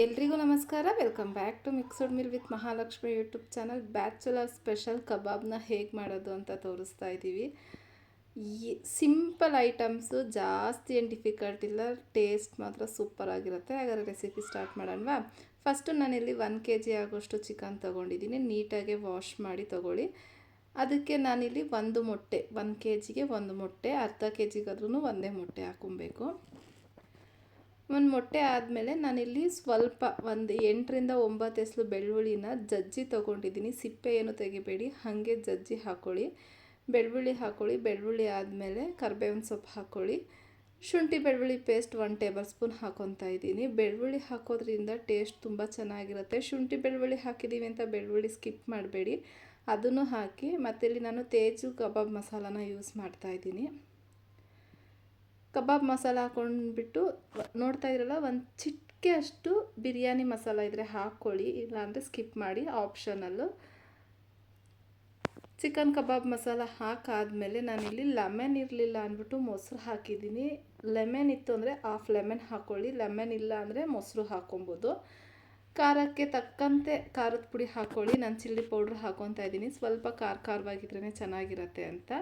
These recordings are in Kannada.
ಎಲ್ರಿಗೂ ನಮಸ್ಕಾರ. Welcome back to mixed meal with Mahalakshmi YouTube channel. Bachelor special ಕಬಾಬ್ನ ಹೇಗೆ ಮಾಡೋದು ಅಂತ ತೋರಿಸ್ತಾ ಇದ್ದೀವಿ. ಈ ಸಿಂಪಲ್ ಐಟಮ್ಸು, ಜಾಸ್ತಿ ಏನು ಡಿಫಿಕಲ್ಟ್ ಇಲ್ಲ, ಟೇಸ್ಟ್ ಮಾತ್ರ ಸೂಪರ್ ಆಗಿರುತ್ತೆ. ಹಾಗಾದರೆ ರೆಸಿಪಿ ಸ್ಟಾರ್ಟ್ ಮಾಡೋಣವಾ? ಫಸ್ಟು ನಾನಿಲ್ಲಿ 1 kg ಆಗೋಷ್ಟು ಚಿಕನ್ ತೊಗೊಂಡಿದ್ದೀನಿ. ನೀಟಾಗಿ ವಾಶ್ ಮಾಡಿ ತೊಗೊಳ್ಳಿ. ಅದಕ್ಕೆ ನಾನಿಲ್ಲಿ ಒಂದು ಮೊಟ್ಟೆ, 1 kgಗೆ ಒಂದು ಮೊಟ್ಟೆ, ಅರ್ಧ kgಗಾದ್ರೂ ಒಂದೇ ಮೊಟ್ಟೆ ಹಾಕೊಬೇಕು. ಒಂದು ಮೊಟ್ಟೆ ಆದಮೇಲೆ ನಾನಿಲ್ಲಿ ಸ್ವಲ್ಪ ಒಂದು 8ರಿಂದ 9 ಎಸಳು ಬೆಳ್ಳುಳ್ಳಿನ ಜಜ್ಜಿ ತೊಗೊಂಡಿದ್ದೀನಿ. ಸಿಪ್ಪೆ ಏನು ತೆಗಿಬೇಡಿ, ಹಾಗೆ ಜಜ್ಜಿ ಹಾಕ್ಕೊಳ್ಳಿ. ಬೆಳ್ಳುಳ್ಳಿ ಹಾಕ್ಕೊಳ್ಳಿ. ಬೆಳ್ಳುಳ್ಳಿ ಆದಮೇಲೆ ಕರಿಬೇವಿನ ಸೊಪ್ಪು ಹಾಕ್ಕೊಳ್ಳಿ. ಶುಂಠಿ ಬೆಳ್ಳುಳ್ಳಿ ಪೇಸ್ಟ್ 1 ಟೇಬಲ್ ಸ್ಪೂನ್ ಹಾಕ್ಕೊತಾ ಇದ್ದೀನಿ. ಬೆಳ್ಳುಳ್ಳಿ ಹಾಕೋದ್ರಿಂದ ಟೇಸ್ಟ್ ತುಂಬ ಚೆನ್ನಾಗಿರುತ್ತೆ. ಶುಂಠಿ ಬೆಳ್ಳುಳ್ಳಿ ಹಾಕಿದ್ದೀವಿ ಅಂತ ಬೆಳ್ಳುಳ್ಳಿ ಸ್ಕಿಪ್ ಮಾಡಬೇಡಿ, ಅದನ್ನು ಹಾಕಿ. ಮತ್ತು ಇಲ್ಲಿ ನಾನು ತೇಜು ಕಬಾಬ್ ಮಸಾಲಾನ ಯೂಸ್ ಮಾಡ್ತಾಯಿದ್ದೀನಿ. ಕಬಾಬ್ ಮಸಾಲ ಹಾಕ್ಕೊಂಡ್ಬಿಟ್ಟು ನೋಡ್ತಾ ಇದ್ರಲ್ಲ, ಒಂದು ಚಿಟಿಕೆ ಅಷ್ಟು ಬಿರಿಯಾನಿ ಮಸಾಲ ಇದ್ದರೆ ಹಾಕ್ಕೊಳ್ಳಿ, ಇಲ್ಲಾಂದರೆ ಸ್ಕಿಪ್ ಮಾಡಿ, ಆಪ್ಷನಲ್ಲು. ಚಿಕನ್ ಕಬಾಬ್ ಮಸಾಲ ಹಾಕಾದ್ಮೇಲೆ ನಾನಿಲ್ಲಿ ಲೆಮನ್ ಇರಲಿಲ್ಲ ಅಂದ್ಬಿಟ್ಟು ಮೊಸರು ಹಾಕಿದ್ದೀನಿ. ಲೆಮನ್ ಇತ್ತು ಅಂದರೆ ಹಾಫ್ ಲೆಮನ್ ಹಾಕ್ಕೊಳ್ಳಿ, ಲೆಮನ್ ಇಲ್ಲ ಅಂದರೆ ಮೊಸರು ಹಾಕ್ಕೊಬೋದು. ಖಾರಕ್ಕೆ ತಕ್ಕಂತೆ ಖಾರದ ಪುಡಿ ಹಾಕ್ಕೊಳ್ಳಿ. ನಾನು ಚಿಲ್ಲಿ ಪೌಡ್ರ್ ಹಾಕ್ಕೊತಾ ಇದ್ದೀನಿ, ಸ್ವಲ್ಪ ಖಾರವಾಗಿದ್ರೇ ಚೆನ್ನಾಗಿರುತ್ತೆ ಅಂತ.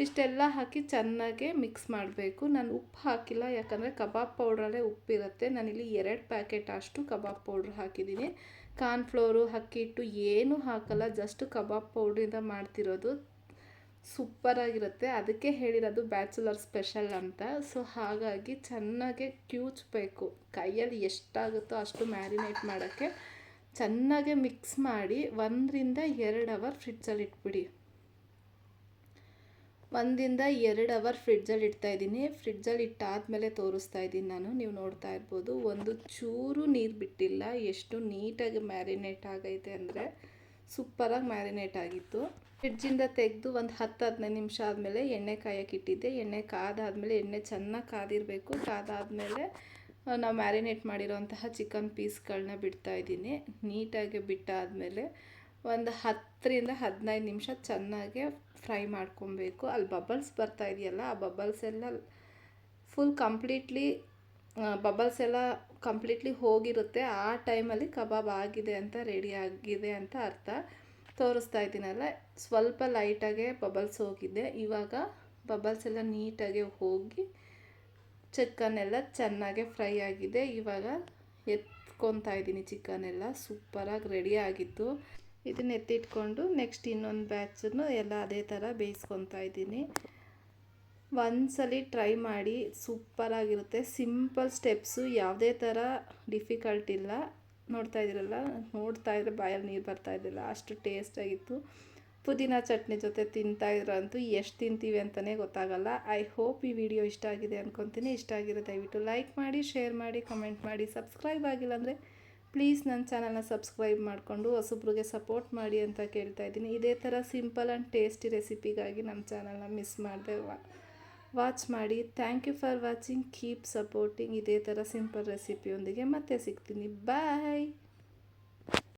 ಇಷ್ಟೆಲ್ಲ ಹಾಕಿ ಚೆನ್ನಾಗಿ ಮಿಕ್ಸ್ ಮಾಡಬೇಕು. ನಾನು ಉಪ್ಪು ಹಾಕಿಲ್ಲ, ಯಾಕಂದರೆ ಕಬಾಬ್ ಪೌಡ್ರಲ್ಲೇ ಉಪ್ಪಿರುತ್ತೆ. ನಾನಿಲ್ಲಿ 2 ಪ್ಯಾಕೆಟ್ ಅಷ್ಟು ಕಬಾಬ್ ಪೌಡ್ರ್ ಹಾಕಿದ್ದೀನಿ. ಕಾರ್ನ್ಫ್ಲೋರು, ಅಕ್ಕಿ ಹಿಟ್ಟು ಏನೂ ಹಾಕಲ್ಲ, ಜಸ್ಟ್ ಕಬಾಬ್ ಪೌಡ್ರಿಂದ ಮಾಡ್ತಿರೋದು. ಸೂಪರಾಗಿರುತ್ತೆ, ಅದಕ್ಕೆ ಹೇಳಿರೋದು ಬ್ಯಾಚುಲರ್ ಸ್ಪೆಷಲ್ ಅಂತ. ಸೊ ಹಾಗಾಗಿ ಚೆನ್ನಾಗಿ ಕ್ಯೂಚಬೇಕು. ಕೈಯಲ್ಲಿ ಎಷ್ಟಾಗುತ್ತೋ ಅಷ್ಟು ಮ್ಯಾರಿನೇಟ್ ಮಾಡೋಕ್ಕೆ ಚೆನ್ನಾಗಿ ಮಿಕ್ಸ್ ಮಾಡಿ 1ರಿಂದ 2 ಅವರ್ ಫ್ರಿಡ್ಜಲ್ಲಿ ಇಟ್ಬಿಡಿ. 1ರಿಂದ 2 ಅವರ್ ಫ್ರಿಡ್ಜಲ್ಲಿ ಇಡ್ತಾಯಿದ್ದೀನಿ. ಫ್ರಿಡ್ಜಲ್ಲಿ ಇಟ್ಟಾದಮೇಲೆ ತೋರಿಸ್ತಾ ಇದ್ದೀನಿ ನಾನು. ನೀವು ನೋಡ್ತಾ ಇರ್ಬೋದು, ಒಂದು ಚೂರು ನೀರು ಬಿಟ್ಟಿಲ್ಲ. ಎಷ್ಟು ನೀಟಾಗಿ ಮ್ಯಾರಿನೇಟ್ ಆಗೈತೆ ಅಂದರೆ ಸೂಪರಾಗಿ ಮ್ಯಾರಿನೇಟ್ ಆಗಿತ್ತು. ಫ್ರಿಡ್ಜಿಂದ ತೆಗೆದು ಒಂದು 10-15 ನಿಮಿಷ ಆದಮೇಲೆ ಎಣ್ಣೆ ಕಾಯಕ್ಕೆ ಇಟ್ಟಿದ್ದೆ. ಎಣ್ಣೆ ಕಾದಾದಮೇಲೆ, ಎಣ್ಣೆ ಚೆನ್ನಾಗಿ ಕಾದಿರಬೇಕು. ಕಾದಾದಮೇಲೆ ನಾವು ಮ್ಯಾರಿನೇಟ್ ಮಾಡಿರೋಂತಹ ಚಿಕನ್ ಪೀಸ್ಗಳನ್ನ ಬಿಡ್ತಾಯಿದ್ದೀನಿ. ನೀಟಾಗಿ ಬಿಟ್ಟಾದಮೇಲೆ ಒಂದು 10ರಿಂದ 15 ನಿಮಿಷ ಚೆನ್ನಾಗಿ ಫ್ರೈ ಮಾಡ್ಕೊಬೇಕು. ಅಲ್ಲಿ ಬಬಲ್ಸ್ ಬರ್ತಾ ಇದೆಯಲ್ಲ, ಆ ಬಬಲ್ಸ್ ಎಲ್ಲ ಬಬಲ್ಸ್ ಎಲ್ಲ ಕಂಪ್ಲೀಟ್ಲಿ ಹೋಗಿರುತ್ತೆ. ಆ ಟೈಮಲ್ಲಿ ಕಬಾಬ್ ಆಗಿದೆ ಅಂತ, ರೆಡಿ ಆಗಿದೆ ಅಂತ ಅರ್ಥ. ತೋರಿಸ್ತಾ ಇದ್ದೀನಲ್ಲ, ಸ್ವಲ್ಪ ಲೈಟಾಗೆ ಬಬಲ್ಸ್ ಹೋಗಿದೆ. ಇವಾಗ ಬಬಲ್ಸ್ ಎಲ್ಲ ನೀಟಾಗಿ ಹೋಗಿ ಚಿಕನ್ ಎಲ್ಲ ಚೆನ್ನಾಗಿ ಫ್ರೈ ಆಗಿದೆ. ಇವಾಗ ಎತ್ಕೊತಾ ಇದ್ದೀನಿ. ಚಿಕನ್ ಎಲ್ಲ ಸೂಪರಾಗಿ ರೆಡಿ ಆಗಿತ್ತು. ಇದನ್ನ ಎತ್ತಿಟ್ಕೊಂಡು ನೆಕ್ಸ್ಟ್ ಇನ್ನೊಂದು ಬ್ಯಾಚನ್ನು ಎಲ್ಲ ಅದೇ ಥರ ಬೇಯಿಸ್ಕೊತಾ ಇದ್ದೀನಿ. ಒಂದ್ಸಲಿ ಟ್ರೈ ಮಾಡಿ, ಸೂಪರಾಗಿರುತ್ತೆ. ಸಿಂಪಲ್ ಸ್ಟೆಪ್ಸು, ಯಾವುದೇ ಥರ ಡಿಫಿಕಲ್ಟ್ ಇಲ್ಲ. ನೋಡ್ತಾ ಇದ್ರೆ ಬಾಯಲ್ಲಿ ನೀರು ಬರ್ತಾ ಇದ್ದಿಲ್ಲ, ಅಷ್ಟು ಟೇಸ್ಟಾಗಿತ್ತು. ಪುದೀನ ಚಟ್ನಿ ಜೊತೆ ತಿಂತಾಯಿದ್ರಂತೂ ಎಷ್ಟು ತಿಂತೀವಿ ಅಂತಲೇ ಗೊತ್ತಾಗಲ್ಲ. ಐ ಹೋಪ್ ಈ ವಿಡಿಯೋ ಇಷ್ಟ ಆಗಿದೆ ಅಂದ್ಕೊತೀನಿ. ಇಷ್ಟ ಆಗಿದೆ ದಯವಿಟ್ಟು ಲೈಕ್ ಮಾಡಿ, ಶೇರ್ ಮಾಡಿ, ಕಮೆಂಟ್ ಮಾಡಿ. ಸಬ್ಸ್ಕ್ರೈಬ್ ಆಗಿಲ್ಲ ಅಂದರೆ ಪ್ಲೀಸ್ ನನ್ನ ಚಾನಲ್ನ ಸಬ್ಸ್ಕ್ರೈಬ್ ಮಾಡಿಕೊಂಡು ಹೊಸಬ್ರಿಗೆ ಸಪೋರ್ಟ್ ಮಾಡಿ ಅಂತ ಕೇಳ್ತಾ ಇದ್ದೀನಿ. ಇದೇ ಥರ ಸಿಂಪಲ್ ಆ್ಯಂಡ್ ಟೇಸ್ಟಿ ರೆಸಿಪಿಗಾಗಿ ನಮ್ಮ ಚಾನಲ್ನ ಮಿಸ್ ಮಾಡದೆ ವಾಚ್ ಮಾಡಿ. Thank you for watching. Keep supporting. ಇದೇ ಥರ ಸಿಂಪಲ್ ರೆಸಿಪಿಯೊಂದಿಗೆ ಮತ್ತೆ ಸಿಗ್ತೀನಿ. ಬಾಯ್.